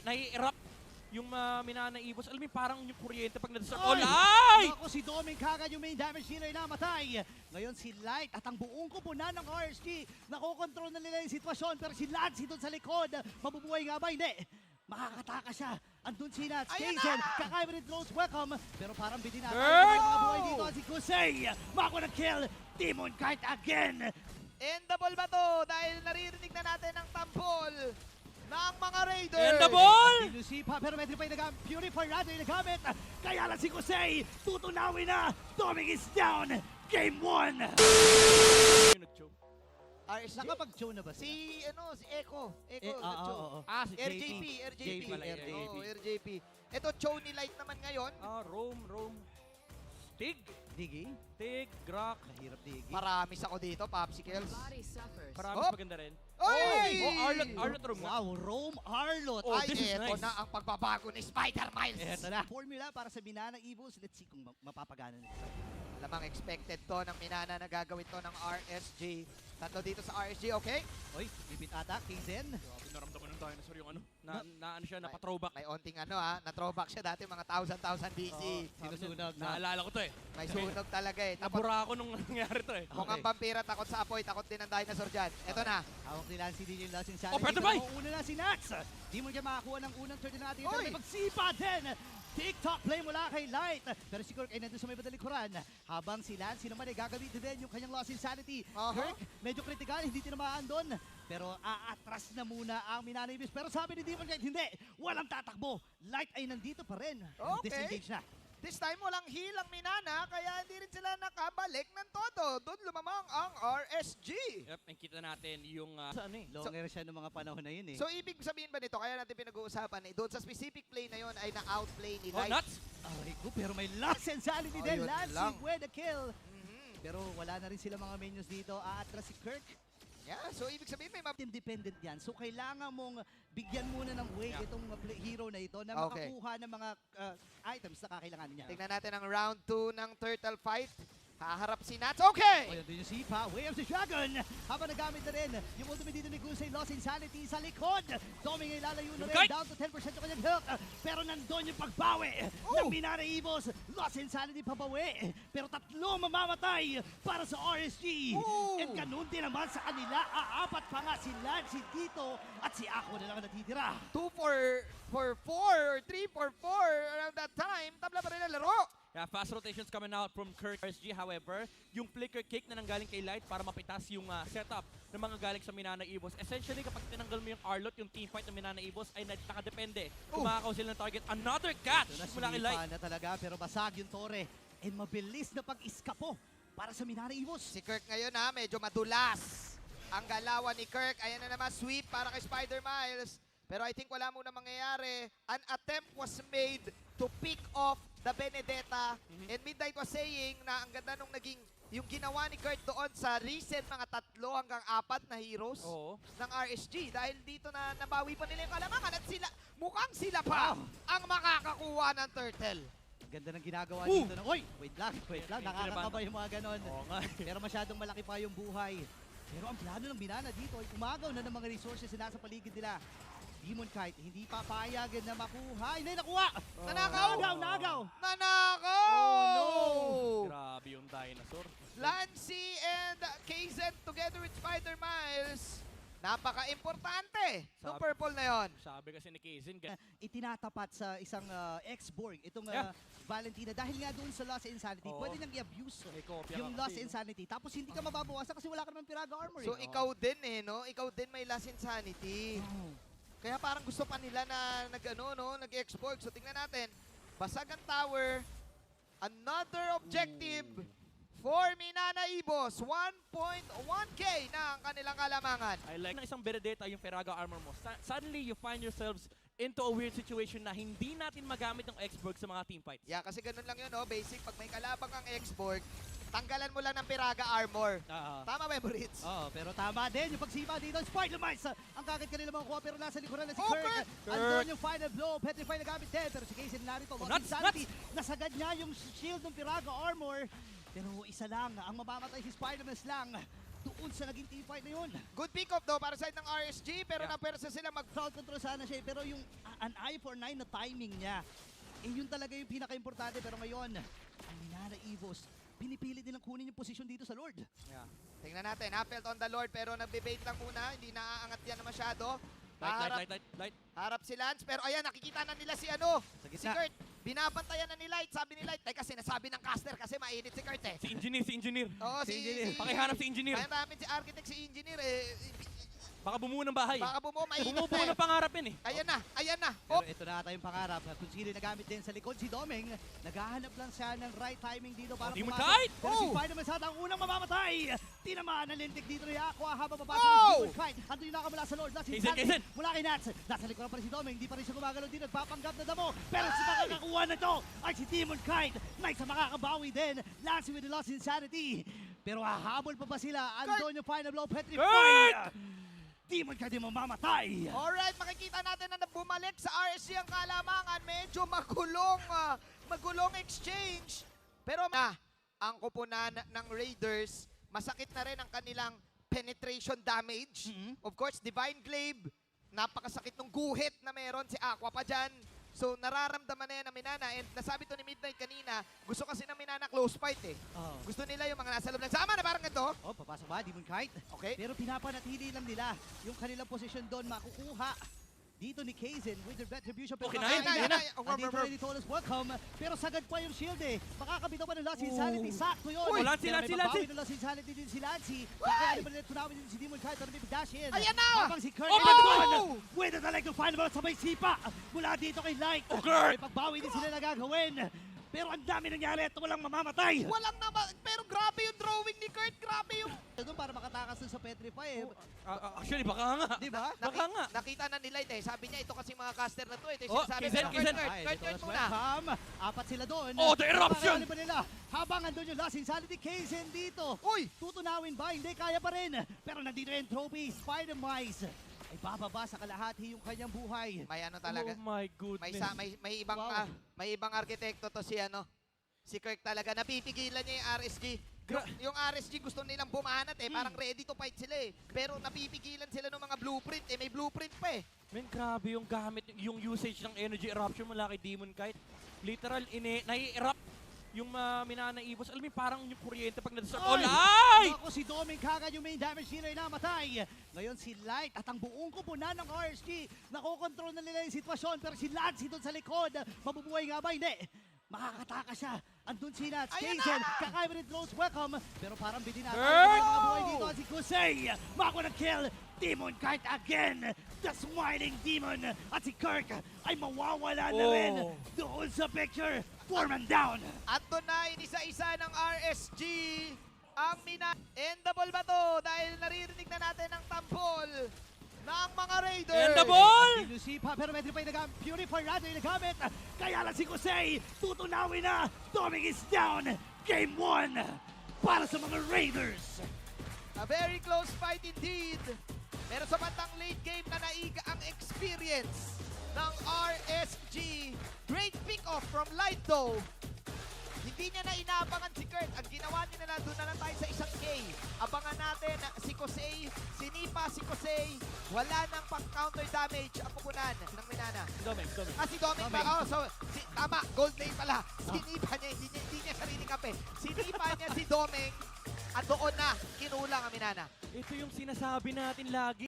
Nai-erupt yung Minana Evos. Alam mo parang yung kuryente pag na-desert. Ay! Olay! Ako si Doming kagad yung main damage dealer na namatay. Ngayon si Light at ang buong kupunan ng RSG. Nakokontrol na nila yung sitwasyon pero si Lancy doon sa likod. Mabubuhay nga ba? Hindi. Makakataka siya. Andun si Nats. Kazen, kakaiba rin throws welcome. Pero parang bidin natin yung mga buhay dito. Si Kusei, makakuha ng kill. Demon Kite again. Endable ba to? Dahil naririnig na natin ang tampol ng mga Raiders. And the ball! At Lucipa, pero medyo pa yung Purify Rado yung nagamit. Kaya lang si Kusei, tutunawin na. Doming is down. Game 1. RSG? Nakapag-show na ba siya? Si Echo. Echo, oo. Si RJP. JP pala, Oo, RJP. Ito, Cho ni Light naman ngayon. Rome. Tig, Digi? Grak. Mahirap Digi. Paramis ako dito, Popsicles. Paramis Hop! maganda rin. Oy! Arlot Rome nga. Wow, Rome Arlot. Oh, Ay, this is eto nice. na ang pagbabago ni Spider Miles. Eto na. Formula para sa Minana Evos. Let's see kung mapapagana nito. Alamang expected to ng Minana na gagawin to ng RSG. Tatlo dito sa RSG, okay? Oy, bibit attack, Kingzen. Grabe, naramdaman ng dinosaur yung ano siya, napa-throwback. May onting na-throwback siya dati, mga 1,000 BC. Sinusunog na. Naalala ko to eh. May sunog talaga eh. Tapos, Nabura ako nung nangyari to eh. kung ang vampira takot sa apoy, takot din ang dinosaur dyan. Ito na. Hawak ni Lancy din yung lasing sana. Oh, pwede ba? Una na si Nats. Di mo siya makakuha ng unang third na natin. Pero Oy! may pagsipa din. TikTok play mula kay Light. Pero si Kirk ay nandun sa may badalikuran. Habang si Lancy naman ay gagamitin din yung kanyang lost insanity. Kirk, medyo critical, hindi tinamaan doon. Pero aatras na muna ang Minana Evos. Pero sabi ni Demon Knight, hindi. Walang tatakbo. Light ay nandito pa rin. Okay. Disengage na. This time walang heal ang Minana, kaya hindi rin sila nakabalik ng todo. Doon lumamang ang RSG. Yep, nakita natin yung sa ano eh. Longer siya ng mga panahon na yun eh. So ibig sabihin ba nito, kaya natin pinag-uusapan, doon sa specific play na yon ay na-outplay ni Oh, Light. nuts! Aray ko, pero may lost insanity Oh, din. yun Lancy lang. with a kill. Mhm. Pero wala na rin sila mga minions dito. Aatras si Kirk. Yeah, so ibig sabihin may Independent yan. So kailangan mong bigyan muna ng way itong hero na ito na Okay. makakuha ng mga items na kakailanganin niya. Tingnan natin ang round 2 ng Turtle Fight. Haharap si Nats. Okay! O yun din yung sipa. Way of the Dragon. Habang nagamit na rin yung ultimate dito ni Gusei. Lost Insanity sa likod. Doming ay lalayo na rin. Kite! Down to 10% yung kanyang health. Pero nandun yung pagbawi ng Minana Evos. Lost Insanity pabawi. Pero tatlo mamamatay para sa RSG. And ganun din naman sa kanila. Aapat pa nga si Lancy dito. At si Ako na lang ang natitira. 2 for 4 or 3 for 4 around that time. Tabla pa rin ang laro. Yeah, fast rotations coming out from Kirk. RSG, however, yung flicker kick na nanggaling kay Light para mapitas yung setup ng mga galing sa Minana Evos. Essentially, kapag tinanggal mo yung Arlot, yung teamfight ng Minana Evos ay nakadepende. Kumakakaw sila ng target. Another catch Ito na mula kay Light. na talaga pero basag yung Torre. And mabilis na pag-iskapo para sa Minana Evos. Si Kirk ngayon medyo madulas. Ang galawan ni Kirk, ayan na naman, sweep para kay Spider Miles. Pero I think wala muna mangyayari. An attempt was made to pick off the Benedetta. And Midnight was saying na ang ganda nung naging yung ginawa ni Kurt doon sa recent mga 3 hanggang 4 na heroes Oo. ng RSG. Dahil dito na nabawi pa nila yung kalamangan at sila, mukhang sila pa ang makakakuha ng Turtle. Ganda ng ginagawa dito. Oy, wait lang. Hindi Nakakakaba yung mga ganon. Oo nga. Pero masyadong malaki pa yung buhay. Pero ang plano ng Minana dito ay umagaw na ng mga resources na nasa paligid nila. Demon Kite, hindi papayagan na makuha. Hindi nakuha! Nanakaw! Nagaw! Nanakaw! Oh, no! Grabe yung dinosaur. Lancy and Kazen together with Spider Miles. Napaka-importante ng purple na yon. Sabi kasi ni Kazin, Itinatapat sa isang ex-Borg, itong Valentina. Dahil nga doon sa Lost Insanity, Oo. pwede nang i-abuse may kopya yung ka Lost kasi, no? Insanity. Tapos hindi ka mababawasan kasi wala ka naman Piraga Armor. So ikaw din no? Ikaw din may last insanity. Kaya parang gusto pa nila na nag-export. So tingnan natin. Basag ang tower. Another objective for Minana Evos. 1.1k na ang kanilang kalamangan. I like ng isang Benedetta yung Peraga armor mo. Suddenly, you find yourselves into a weird situation na hindi natin magamit ng X-Borg sa mga teamfights. Yeah, kasi ganun lang yun, no? Basic, pag may kalabang ang X-Borg, tanggalan mo lang ng Piraga armor. Tama ba, Moritz? Oo, pero tama din yung pagsipa dito. Spider Miles, ang kagad kanila mga kuha pero nasa likuran na si Oh, Kirk. Kirk! Andun yung final blow, Petrify na gamit din. Pero si Casey narito, Nuts! Insanity, nasagad niya yung shield ng Piraga Armor. Pero isa lang, ang mamamatay si Spider-Man lang. doon sa naging team fight na yun. Good pick-up daw para side ng RSG, pero Yeah. napersa sila Crowd control sana siya, pero yung an eye for 9 na timing niya, yun talaga yung pinaka-importante. Pero ngayon, ang Minana Evos, pinipilit nilang kunin yung posisyon dito sa Lord. Yeah. Tingnan natin, Appelt on the Lord, pero nagbe-bait lang muna, hindi naaangat yan na masyado. Light. Harap si Lance, pero ayan, nakikita na nila si ano, Sa si gitna. Kurt. Binabantayan na ni Light, sabi ni Light. Teka, sinasabi ng caster kasi mainit si Kurt eh. Si engineer. Oo, si Engineer. Pakihanap si engineer. Kaya namin si architect, si engineer eh. Baka bumuo ng bahay. Baka mainit Bumubuo na ng pangarap yan eh. Ayan na. Pero ito na ata yung pangarap. Kung sino yung nagamit din sa likod, si Domeng. Naghahanap lang siya ng right timing dito para Demon pumasok. Kite! Pero si Oh! Spider-Man sa ang unang mamamatay. Tinamaan ng lintik dito ni Aqua habang papasok Oh! ng Demon Kite. Ando yung nakamula sa Lord. Nasa Kaizen, Insanity. Kaizen! Mula kay Nats. Nasa likuran pa rin si Domeng. Hindi pa rin siya gumagalaw dito. Nagpapanggap na damo. Pero si makakakuha na to ay si Demon Kite. Nice sa makakabawi din. Lance with the lost Insanity. Pero hahabol pa ba sila? Andon yung final blow. Petrify. Demon Kite yung mamamatay. Alright, makikita natin na bumalik sa RSG ang kalamangan. Medyo magulong exchange. Pero ang kupunan ng Raiders, masakit na rin ang kanilang penetration damage. Of course, Divine Glaive, napakasakit ng guhit na meron si Aqua pa dyan. So, nararamdaman na yan ng Minana. And nasabi to ni Midnight kanina, gusto kasi ng Minana close fight eh. Oh. Gusto nila yung mga nasa loob ng sama na parang ganito. Oh, papasok ba? Demon Kite. Okay. Pero pinapanatili lang nila yung kanilang posisyon doon makukuha dito ni Kaizen with their retribution. Pero Okay, kakain na, niya. yan na. Andito na ni Tolos, welcome. Pero sagad pa yung shield eh. Makakabitaw pa ng Lost Insanity. Sakto yun. Uy, Lancy, Pero may Lancy, mabawi Lancy. ng Lost Insanity din si Lancy. Kakain pa nila tunawin din si Demon Kite. Pero may dash in. Ayan na! Habang si Kurt Oh! ay nandun. With the like to final ball sabay sipa. Mula dito kay Light. Oh, Kurt! May pagbawi din sila na gagawin. Pero ang dami nangyari at walang mamamatay. Walang naman, pero grabe yung drawing ni Kurt. Grabe yung... Doon para makatakas dun sa Petrify eh. Actually, baka nga. Di ba? Baka nga. Nakita na ni Light eh. Sabi niya, ito kasi mga caster na to. Ito yung Oh, sinasabi Kaizen, nila. Kaizen. Kurt muna. Welcome. Apat sila doon. Oh, the eruption! Napakayari pa nila. Habang andun yung Lost Insanity, Kaizen dito. Uy! Tutunawin ba? Hindi, kaya pa rin. Pero nandito yung trophy. Spider-Mice ay bababa sa kalahati yung kanyang buhay. May ano talaga. Oh my goodness. May ibang Wow. may ibang arkitekto to si ano. Si Kirk talaga. Napipigilan niya yung RSG. Yung RSG gusto nilang bumanat eh. Parang ready to fight sila eh. Pero napipigilan sila ng mga blueprint eh. May blueprint pa eh. Men, grabe yung gamit, yung usage ng energy eruption mula kay Demon Kite. Literal, nai-erupt yung Minana Evos. Alam mo, parang yung kuryente pag na-disturb. Oh, Ay! Light! Ako si Doming kagad yung main damage dealer na namatay. Ngayon si Light at ang buong kupunan ng RSG. Nakokontrol na nila yung sitwasyon pero si Lance doon sa likod. Mabubuhay nga ba? Hindi. Makakataka siya. Andun si Nats. Ayan Kaizen. na! Kakaibin ni Close welcome. Pero parang bitinata Girl! yung mga buhay dito. Si Kusei. Makuha ng kill. Demon Kite again. The Smiling Demon. At si Kirk ay mawawala na rin. Oh. Doon sa picture. Foreman down. At doon na inisa-isa ng RSG. Ang Endable ba to? Dahil naririnig na natin ang tampol ng mga Raiders. Endable! Sinusipa pero Petrify nagamit. Purify rather yung nagamit. Kaya lang si Kusei. Tutunawin na. Doming is down. Game 1 para sa mga Raiders. A very close fight indeed. Pero sa bandang late game na naiga ang experience ng RSG. Great pick-off from Light though. Hindi niya na inaabangan si Kurt. Ang ginawa niya na doon na lang tayo sa isang K. Abangan natin si Kosei, sinipa si Kosei. Wala nang pang-counter damage ang kupunan ng Minana. Domeng. Si Doming ba? Oh, so, tama, gold lane pala. Sinipa niya, hindi niya sarili kape. Sinipa niya si Doming at doon na kinulang ang Minana. Ito yung sinasabi natin lagi.